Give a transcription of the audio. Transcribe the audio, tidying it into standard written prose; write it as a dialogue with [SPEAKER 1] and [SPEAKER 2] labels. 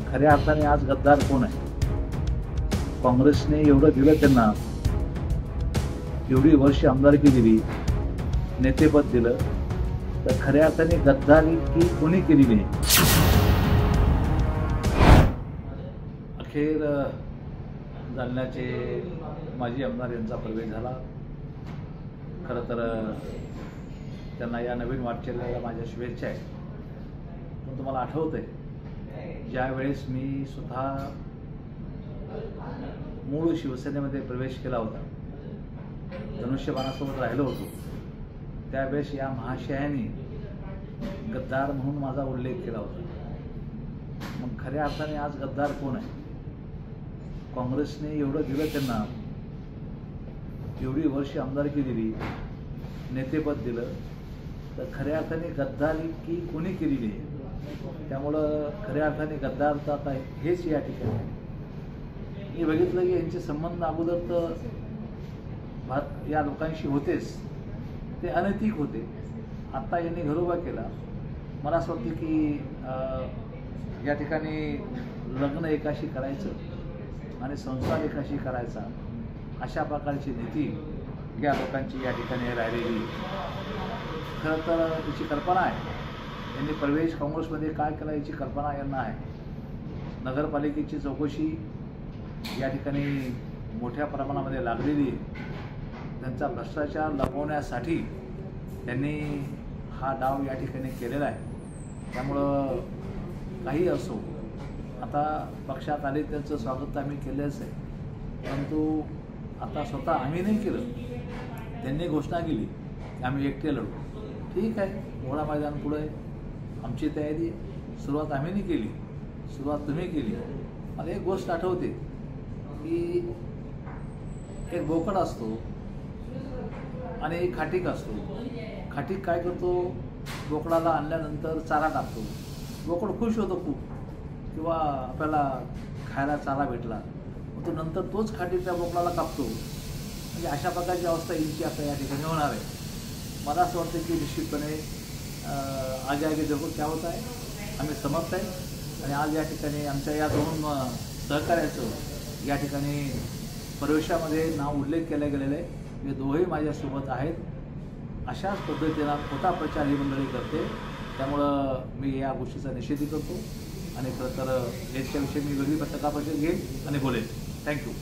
[SPEAKER 1] खऱ्या अर्थाने आज गद्दार कोण आहे? काँग्रेसने एवढं दिलं त्यांना, एवढी वर्ष आमदारकी दिली, नेतेपद दिलं, तर खऱ्या अर्थाने गद्दारी की कोणी केलेली आहे? अखेर जालन्याचे माजी आमदार यांचा प्रवेश झाला. खरं तर त्यांना या नवीन वाटचालीला माझ्या शुभेच्छा आहेत. पण तुम्हाला आठवतंय ज्यावेळेस मी स्वतः मूळ शिवसेनेमध्ये प्रवेश केला होता, धनुष्यबाणासोबत राहिलो होतो, त्यावेळेस या महाशयांनी गद्दार म्हणून माझा उल्लेख केला होता. मग खऱ्या अर्थाने आज गद्दार कोण आहे? काँग्रेसने एवढं दिलं त्यांना, एवढी वर्ष आमदारकी दिली, नेतेपद दिलं, तर खऱ्या अर्थाने गद्दारी की कोणी केलेली आहे? त्यामुळं खऱ्या अर्थाने गद्दार तर आता हेच या ठिकाणी. मी बघितलं की यांचे संबंध अगोदर तर या लोकांशी होतेच, ते अनैतिक होते. आत्ता यांनी घरोबा केला. मला असं वाटतं की या ठिकाणी लग्न एकाशी करायचं आणि संसार एकाशी करायचा, अशा प्रकारची नीती या लोकांची या ठिकाणी राहिलेली. खरं तर याची कल्पना आहे, यांनी प्रवेश काँग्रेसमध्ये काय केला याची कल्पना यांना आहे. नगरपालिकेची चौकशी या ठिकाणी मोठ्या प्रमाणामध्ये लागलेली आहे. त्यांचा भ्रष्टाचार लपवण्यासाठी त्यांनी हा डाव या ठिकाणी केलेला आहे. त्यामुळं काही असो, आता पक्षात आले त्यांचं स्वागत तर आम्ही केलंच आहे, परंतु आता स्वतः आम्ही नाही केलं. त्यांनी घोषणा केली की आम्ही एकटे लढू. ठीक आहे, मोहळा मैदान पुढं आहे, आमची तयारी आहे. सुरुवात आम्ही नाही केली, सुरुवात तुम्ही केली. मला एक गोष्ट आठवते की एक बोकड असतो आणि एक खाटीक असतो. खाटीक काय करतो? बोकडाला आणल्यानंतर चारा टाकतो. बोकड खुश होतो खूप, किंवा आपल्याला खायला चारा भेटला. तो नंतर तोच खाटीक त्या बोकडाला कापतो. म्हणजे अशा प्रकारची अवस्था यांची आता या ठिकाणी होणार आहे. मला असं वाटतं की निश्चितपणे आगे आगे जगू क्या होत आहे, आम्ही समर्थ आहे. आणि आज या ठिकाणी आमच्या या दोन सहकार्याचं या ठिकाणी प्रवेशामध्ये नाव उल्लेख केला गेलेलं आहे. हे दोघेही माझ्यासोबत आहेत. अशाच पद्धतीनं खोटा प्रचार ही मंडळी करते. त्यामुळं मी या गोष्टीचा निषेध करतो आणि खरं तर याच्याविषयी मी वेगळी पत्रकार परिषद घेईन आणि बोलेन. थँक्यू.